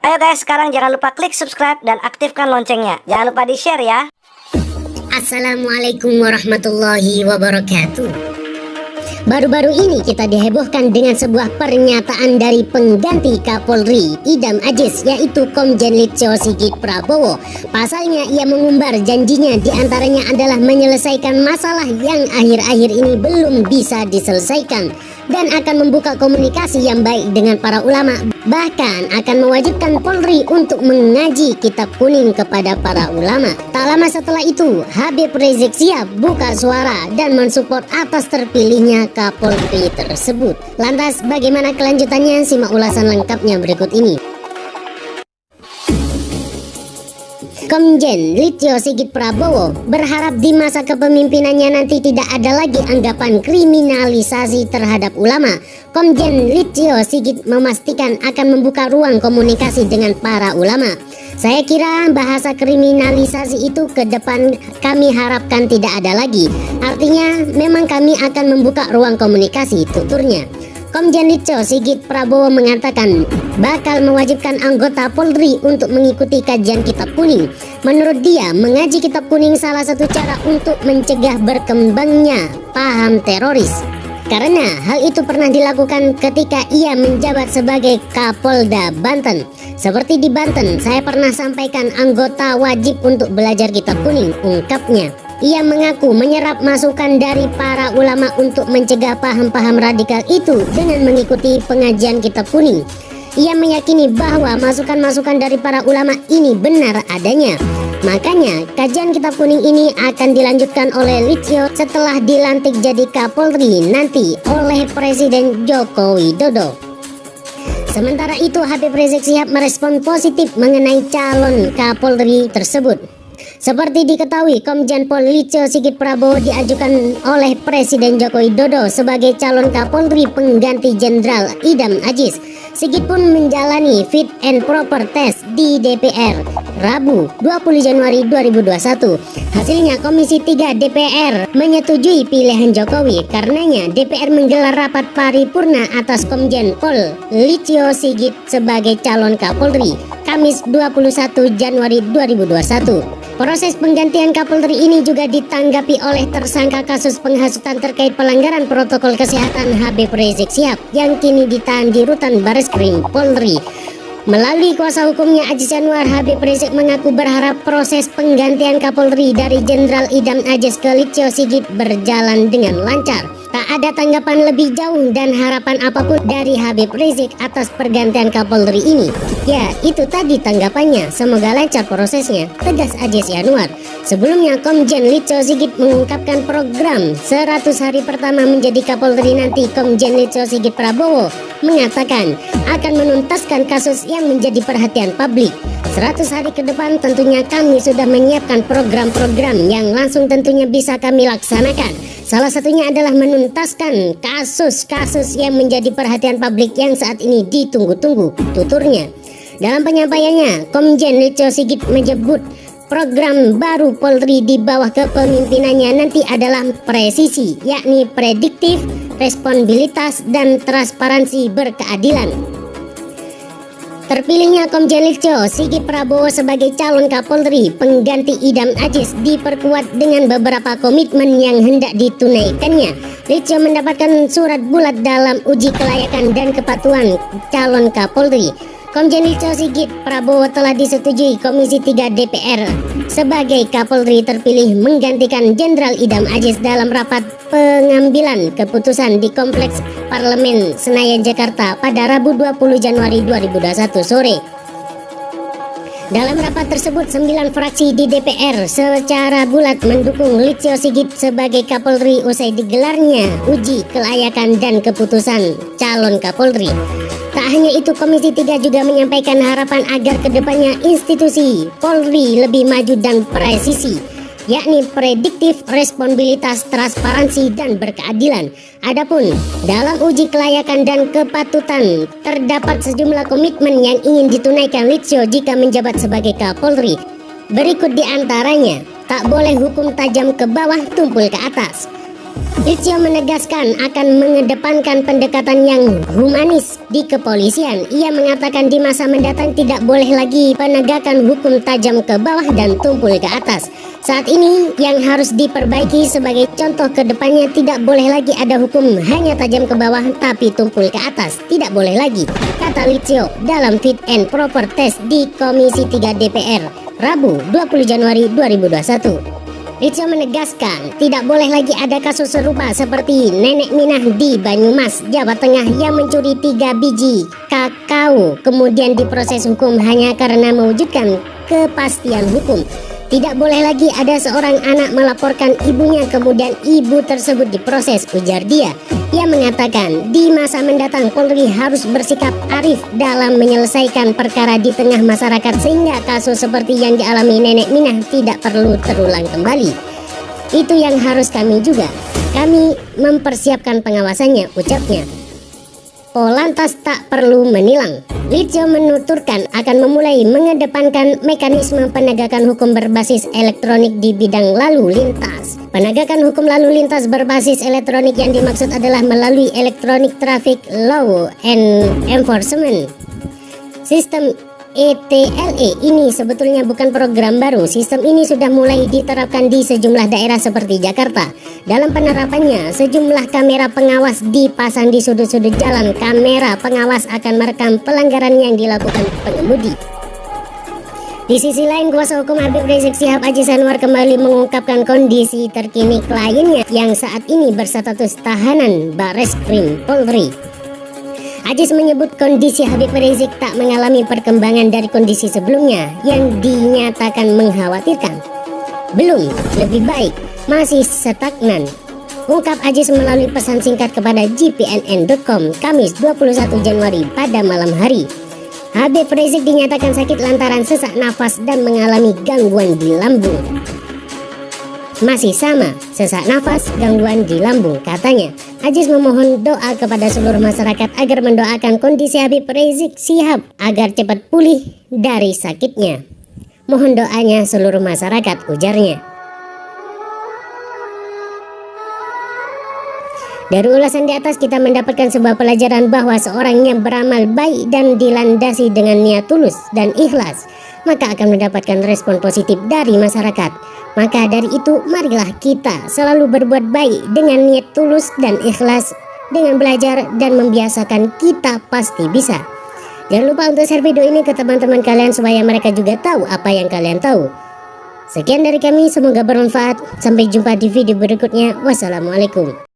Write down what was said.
Ayo guys, sekarang jangan lupa klik subscribe dan aktifkan loncengnya. Jangan lupa di-share ya. Assalamualaikum warahmatullahi wabarakatuh. Baru-baru ini kita dihebohkan dengan sebuah pernyataan dari pengganti Kapolri Idam Aziz, yaitu Komjen Listio Sigit Prabowo. Pasalnya ia mengumbar janjinya diantaranya adalah menyelesaikan masalah yang akhir-akhir ini belum bisa diselesaikan, dan akan membuka komunikasi yang baik dengan para ulama. Bahkan akan mewajibkan Polri untuk mengaji kitab kuning kepada para ulama. Tak lama setelah itu, Habib Rizik Syihab buka suara dan mensupport atas terpilihnya Kapolri tersebut. Lantas bagaimana kelanjutannya? Simak ulasan lengkapnya berikut ini. Komjen Listio Sigit Prabowo berharap di masa kepemimpinannya nanti tidak ada lagi anggapan kriminalisasi terhadap ulama. Komjen Listio Sigit memastikan akan membuka ruang komunikasi dengan para ulama. Saya kira bahasa kriminalisasi itu ke depan kami harapkan tidak ada lagi. Artinya memang kami akan membuka ruang komunikasi, tuturnya. Komjen Listio Sigit Prabowo mengatakan bakal mewajibkan anggota Polri untuk mengikuti kajian kitab kuning. Menurut dia, mengaji kitab kuning salah satu cara untuk mencegah berkembangnya paham teroris. Karena hal itu pernah dilakukan ketika ia menjabat sebagai Kapolda Banten. Seperti di Banten, saya pernah sampaikan anggota wajib untuk belajar kitab kuning, ungkapnya. Ia mengaku menyerap masukan dari para ulama untuk mencegah paham-paham radikal itu dengan mengikuti pengajian kitab kuning. Ia meyakini bahwa masukan-masukan dari para ulama ini benar adanya. Makanya kajian kitab kuning ini akan dilanjutkan oleh Listio setelah dilantik jadi Kapolri nanti oleh Presiden Joko Widodo. Sementara itu, Habib Rizik Syihab merespon positif mengenai calon Kapolri tersebut. Seperti diketahui, Komjen Pol Listio Sigit Prabowo diajukan oleh Presiden Joko Widodo sebagai calon Kapolri pengganti Jenderal Idam Aziz. Sigit pun menjalani fit and proper test di DPR Rabu 20 Januari 2021. Hasilnya Komisi 3 DPR menyetujui pilihan Jokowi. Karenanya DPR menggelar rapat paripurna atas Komjen Pol Listio Sigit sebagai calon Kapolri Kamis 21 Januari 2021. Proses penggantian Kapolri ini juga ditanggapi oleh tersangka kasus penghasutan terkait pelanggaran protokol kesehatan Habib Rizik Syihab yang kini ditahan di Rutan Bareskrim Polri. Melalui kuasa hukumnya Aziz Anwar, Habib Rizik mengaku berharap proses penggantian Kapolri dari Jenderal Idam Aziz ke Listio Sigit berjalan dengan lancar. Tak ada tanggapan lebih jauh dan harapan apapun dari Habib Rizik atas pergantian Kapolri ini. Ya, itu tadi tanggapannya. Semoga lancar prosesnya, tegas Aziz Anwar. Sebelumnya, Komjen Listio Sigit mengungkapkan program 100 hari pertama menjadi Kapolri nanti. Komjen Listio Sigit Prabowo mengatakan akan menuntaskan kasus yang menjadi perhatian publik. 100 hari ke depan tentunya kami sudah menyiapkan program-program yang langsung tentunya bisa kami laksanakan. Salah satunya adalah menuntaskan kasus-kasus yang menjadi perhatian publik yang saat ini ditunggu-tunggu, tuturnya. Dalam penyampaiannya, Komjen Listio Sigit menyebut program baru Polri di bawah kepemimpinannya nanti adalah presisi, yakni prediktif, responsibilitas, dan transparansi berkeadilan. Terpilihnya Komjen Listio Sigit Prabowo sebagai calon Kapolri pengganti Idam Aziz diperkuat dengan beberapa komitmen yang hendak ditunaikannya. Listio mendapatkan surat bulat dalam uji kelayakan dan kepatuhan calon Kapolri. Komjen Listio Sigit Prabowo telah disetujui Komisi 3 DPR sebagai Kapolri terpilih menggantikan Jenderal Idam Aziz dalam rapat pengambilan keputusan di Kompleks Parlemen Senayan Jakarta pada Rabu 20 Januari 2021 sore. Dalam rapat tersebut, 9 fraksi di DPR secara bulat mendukung Listio Sigit sebagai Kapolri usai digelarnya uji kelayakan dan keputusan calon Kapolri. Tak hanya itu, Komisi 3 juga menyampaikan harapan agar kedepannya institusi Polri lebih maju dan presisi, yakni prediktif, responsibilitas, transparansi, dan berkeadilan. Adapun dalam uji kelayakan dan kepatutan terdapat sejumlah komitmen yang ingin ditunaikan Listio jika menjabat sebagai Kapolri. Berikut diantaranya: tak boleh hukum tajam ke bawah tumpul ke atas, Litsio menegaskan akan mengedepankan pendekatan yang humanis di kepolisian. Ia mengatakan di masa mendatang tidak boleh lagi penegakan hukum tajam ke bawah dan tumpul ke atas. Saat ini yang harus diperbaiki sebagai contoh ke depannya, tidak boleh lagi ada hukum hanya tajam ke bawah tapi tumpul ke atas. Tidak boleh lagi, kata Litsio dalam fit and proper test di Komisi 3 DPR Rabu 20 Januari 2021. Litsio menegaskan tidak boleh lagi ada kasus serupa seperti Nenek Minah di Banyumas, Jawa Tengah yang mencuri 3 biji kakao kemudian diproses hukum hanya karena mewujudkan kepastian hukum. Tidak boleh lagi ada seorang anak melaporkan ibunya kemudian ibu tersebut diproses, ujar dia. Ia mengatakan di masa mendatang Polri harus bersikap arif dalam menyelesaikan perkara di tengah masyarakat sehingga kasus seperti yang dialami Nenek Minah tidak perlu terulang kembali. Itu yang harus kami juga. Kami mempersiapkan pengawasannya, ucapnya. Polantas tak perlu menilang. Litsio menuturkan akan memulai mengedepankan mekanisme penegakan hukum berbasis elektronik di bidang lalu lintas. Penegakan hukum lalu lintas berbasis elektronik yang dimaksud adalah melalui Electronic Traffic Law and Enforcement. Sistem ETLE ini sebetulnya bukan program baru. Sistem ini sudah mulai diterapkan di sejumlah daerah seperti Jakarta. Dalam penerapannya, sejumlah kamera pengawas dipasang di sudut-sudut jalan. Kamera pengawas akan merekam pelanggaran yang dilakukan pengemudi. Di sisi lain, kuasa hukum Habib Rizik Syihab Adjis Anwar kembali mengungkapkan kondisi terkini kliennya yang saat ini berstatus tahanan Barreskrim Polri. Adjis menyebut kondisi Habib Rizik tak mengalami perkembangan dari kondisi sebelumnya yang dinyatakan mengkhawatirkan. Belum, lebih baik, masih stagnan. Ungkap Adjis melalui pesan singkat kepada GPNN.com Kamis 21 Januari pada malam hari. Habib Rizik dinyatakan sakit lantaran sesak nafas dan mengalami gangguan di lambung. Masih sama, sesak nafas, gangguan di lambung, katanya. Adjis memohon doa kepada seluruh masyarakat agar mendoakan kondisi Habib Rizik Syihab agar cepat pulih dari sakitnya. Mohon doanya seluruh masyarakat, ujarnya. Dari ulasan di atas kita mendapatkan sebuah pelajaran bahwa seorang yang beramal baik dan dilandasi dengan niat tulus dan ikhlas, maka akan mendapatkan respon positif dari masyarakat. Maka dari itu, marilah kita selalu berbuat baik dengan niat tulus dan ikhlas. Dengan belajar dan membiasakan, kita pasti bisa. Jangan lupa untuk share video ini ke teman-teman kalian supaya mereka juga tahu apa yang kalian tahu. Sekian dari kami, semoga bermanfaat. Sampai jumpa di video berikutnya. Wassalamualaikum.